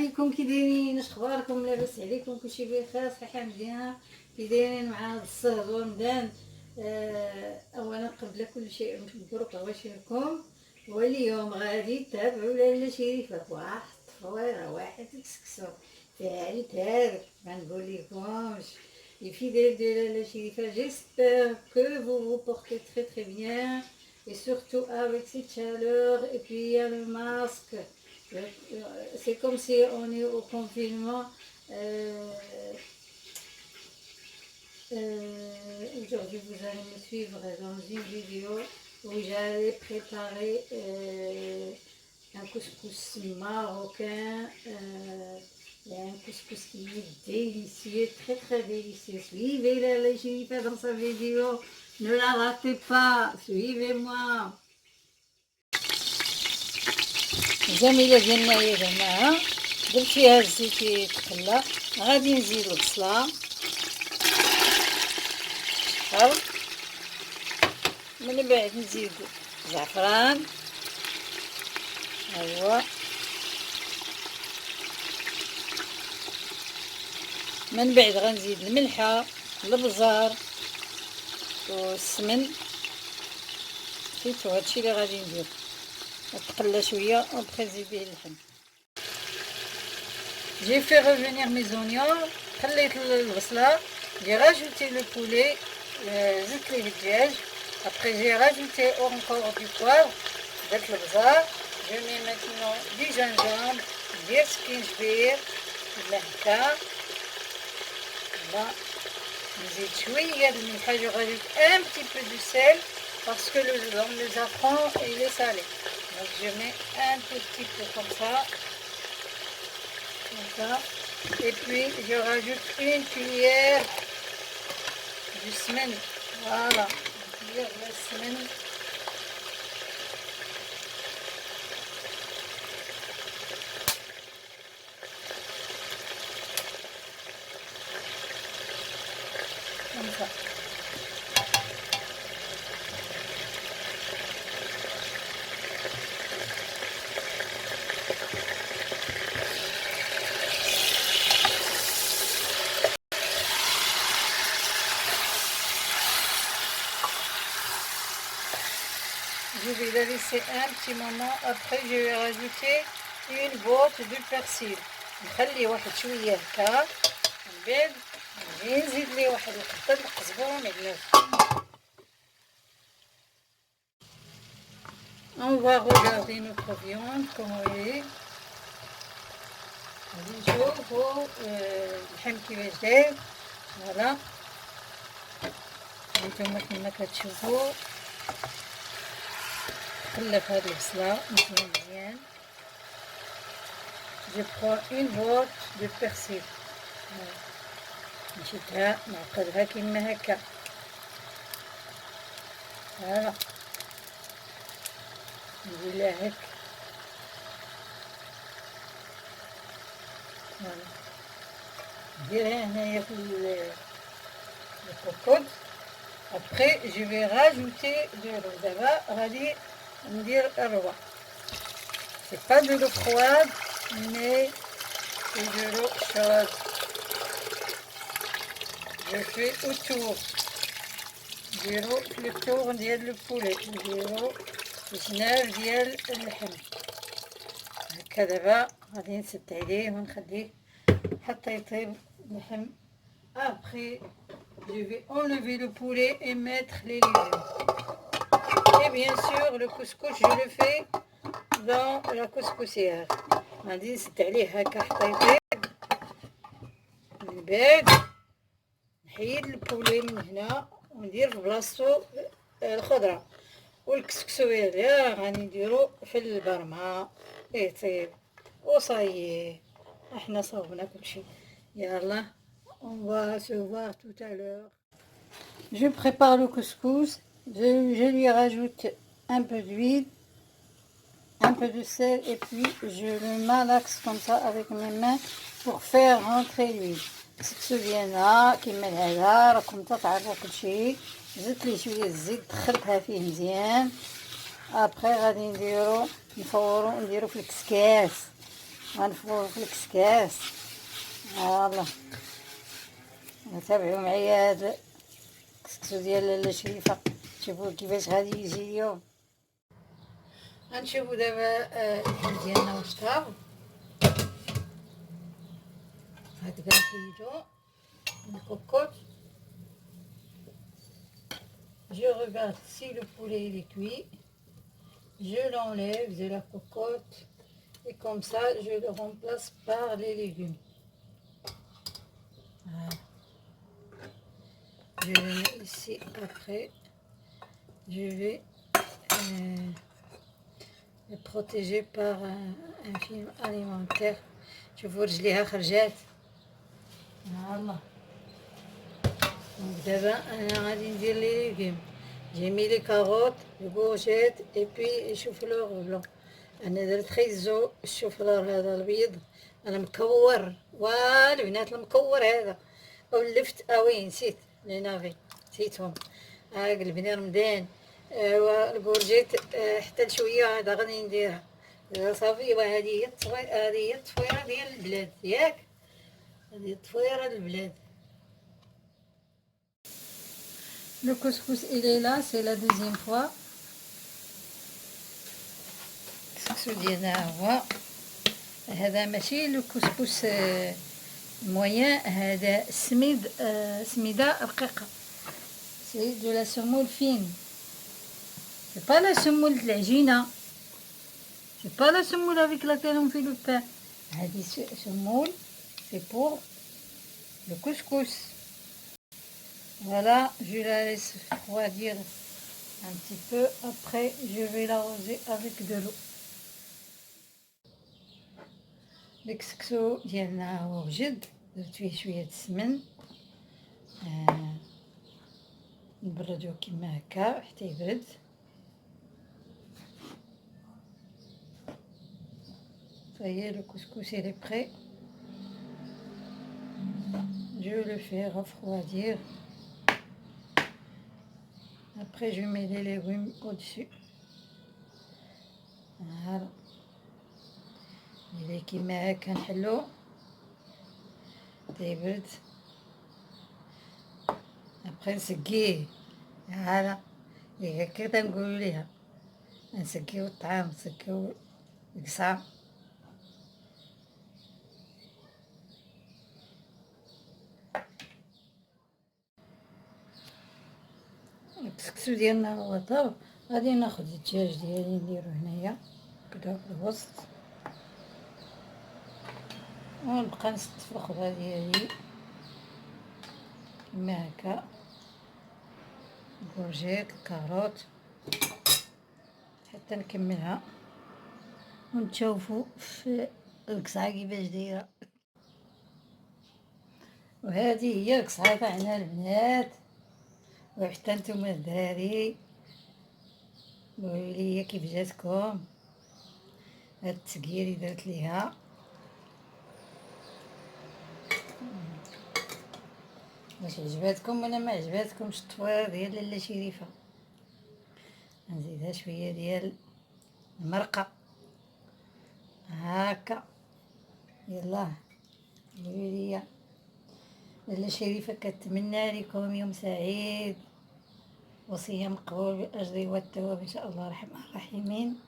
عليكم، كي دايرين؟ اش اخباركم؟ لاباس عليكم؟ كلشي بخير؟ صحه مزيانه؟ كي دايرين مع هاد الصهد ورمضان؟ اولا قبل كل شيء مبروك عواشركم. واليوم غادي تتابعوا لاله شريفه واحد التصويره، واحد الكسكسو تاع ما نقول لكمش. Les fidèles de la Shérifa, j'espère que vous vous portez très très bien et surtout avec cette chaleur et puis il y a le masque. C'est comme si on est au confinement. Aujourd'hui, vous allez me suivre dans une vidéo où j'allais préparer un couscous marocain. Il y a un couscous qui est délicieux, très très délicieux. Suivez la Shérifa dans sa vidéo, ne la ratez pas, suivez-moi. الجميله ديالنا يا جماعه، درت فيها الزيت يتقلى، غادي نزيد البصله شحال، من بعد نزيد الزعفران، ايوا من بعد غنزيد الملحه، البزار والسمن، شفتوا هادشي اللي غادي ندير. تقلى شويه وبقى نزيد به اللحم. J'ai fait revenir mes oignons, خليت البصله، j'ai rajouté le poulet, زدت ليه الدجاج. Après j'ai rajouté encore du poivre, درت البزار. Je mets maintenant du gingembre, ندير سكينجبير ولا هكا. نزيد شويه د الملح. Je rajoute un petit peu de sel parce que le safran il est salé. Donc je mets un tout petit peu comme ça. Et puis je rajoute une cuillère du semen. Voilà, une cuillère de semen. Comme ça. Je vais la laisser un petit moment. Après je vais rajouter une botte de persil. نخليه واحد شويه هكا، من بعد نجي نزيد ليه واحد القطه د القزبره مديال. On va regarder notre viande comment elle est. غادي نشوفو اللحم كيفاش داير. فوالا هانتوما كما كتشوفو قلب هاد البصله مزيان. Je prends une botte de persil. نشدها نعقدها كيما هكا. فوالا نديرلها هكا. فوالا نديرها هنايا في الكوكوط. Après je vais rajouter de l'eau. دابا غادي ندير الروا. C'est pas de l'eau froide mais c'est de l'eau chaude. Je fais autour. نديرو في الطور ديال البولي، نديرو جناب ديال اللحم هكا. دابا غادي نسد عليه ونخليه حتى يطيب اللحم. Après je vais enlever le poulet et mettre les légumes. Et bien sûr le couscous je le fais dans la couscoussière. غادي نسد عليه هكا حتى يطيب. من بعد نحيد البولي من هنا وندير في بلاصتو الخضره، والكسكسو هذا غادي نديرو في البرمه يطيب وصايي. احنا صوبنا كلشي. يلا on va se voir tout à l'heure. Je prépare le couscous. Je lui rajoute un peu d'huile, un peu de sel et puis je le malaxe comme ça avec mes mains pour faire rentrer l'huile. الكسكسو ديالنا كيما هذا راكم تعرفوا كلشي. زدت ليه شويه الزيت، دخلتها فيه مزيان. ابخي غادي نفورو نديرو في الكسكاس. غنفرغو في الكسكاس. يلا تابعوا معايا هذا الكسكسو ديال لاله شريفه، شوفوا كيفاش غادي يجي اليوم. غنشوفوا دابا اللحم ديالنا واش طاب. هاد كنحيدو الكوكوط. Je regarde si le poulet il est cuit. Je l'enlève de la cocotte et comme ça je le remplace par les légumes. Voilà. Je le mets ici après. Je vais le protéger par un film alimentaire. شوفوا رجليها خرجات. يلا دابا انا غادي ندير لي ليغوم. J'ai mis les carottes, les courgettes et puis les choux-fleurs blancs. انا درت خيزو الشوفلار هذا البيض، انا مكور والبنات المكور هذا، ولفت وين نسيت لي نافي نسيتهم. قلبني رمضان والكورجيت حتى لشويه هذا غادي نديرها صافي. وهذه هي هذه هي التصويره ديال البلاد ياك، هذه التصويره ديال البلاد. Le couscous il est là, c'est la deuxième fois. الكسكسو ديالنا هو هذا، ماشي لو كسكس مويان، هذا سميده رقيقه، سي دو لا سمول فين، سي با لا سمول العجينه، سي با لا سمول افيك لاكيل اون في لو بان. هذه سمول سي بور لو كسكس. Voilà, je la laisse refroidir un petit peu. Après, je vais l'arroser avec de l'eau. الكسكسو ديالنا هو وجد، درت فيه شويه السمن، نبردو كيما هكا حتى يبرد. صايي لو كسكس il est prêt. Je le fais refroidir. Après je mets les légumes au-dessus. Voilà. إلا كيما هكا نحلو تيبرد. ابخي نسقيه. هذا هكا تنقولو ليها، نسقيو الطعام، نسقيو القصعة. الكسكسو ديالنا هو طاب. غادي ناخد الدجاج ديالي نديرو هنايا كدا في الوسط، ونبقى نستف الخضرة ديالي كيما هكا، الكورجيت الكاروت حتى نكملها، ونتشوفو في القصعة كيفاش دايرة. وهذه هي القصعة تاعنا البنات، وحتى نتوما الدراري قولولي كيف جاتكم هاد التسقيه اللي درت ليها. واش عجباتكم ولا ما عجباتكمش التطويره ديال لاله شريفه؟ نزيدها شويه ديال المرقه هكا. يلا قولولي لاله شريفه كتمنى لكم يوم سعيد وصيام مقبول بالاجر والثواب ان شاء الله الرحمن الرحيمين.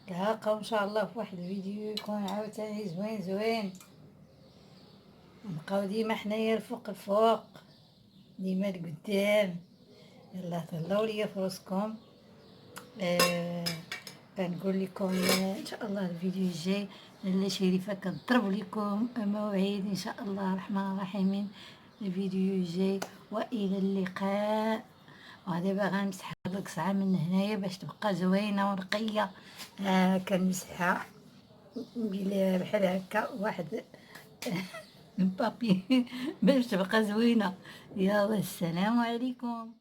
نتلاقاو ان شاء الله في واحد الفيديو يكون عاوتاني زوين. نبقاو ديما حنايا الفوق ديما لقدام. يلا تهلاو ليا فراسكم. نقول لكم ان شاء الله الفيديو الجاي لاله شريفه كنضرب لكم موعد ان شاء الله الرحمن الرحيمين الفيديو الجاي. والى اللقاء. ودابا غنمسح هاد القصعه من هنايا باش تبقى زوينه ونقيه. كنمسحها ندير بحال هكا واحد البابي باش تبقى زوينه. يلا السلام عليكم.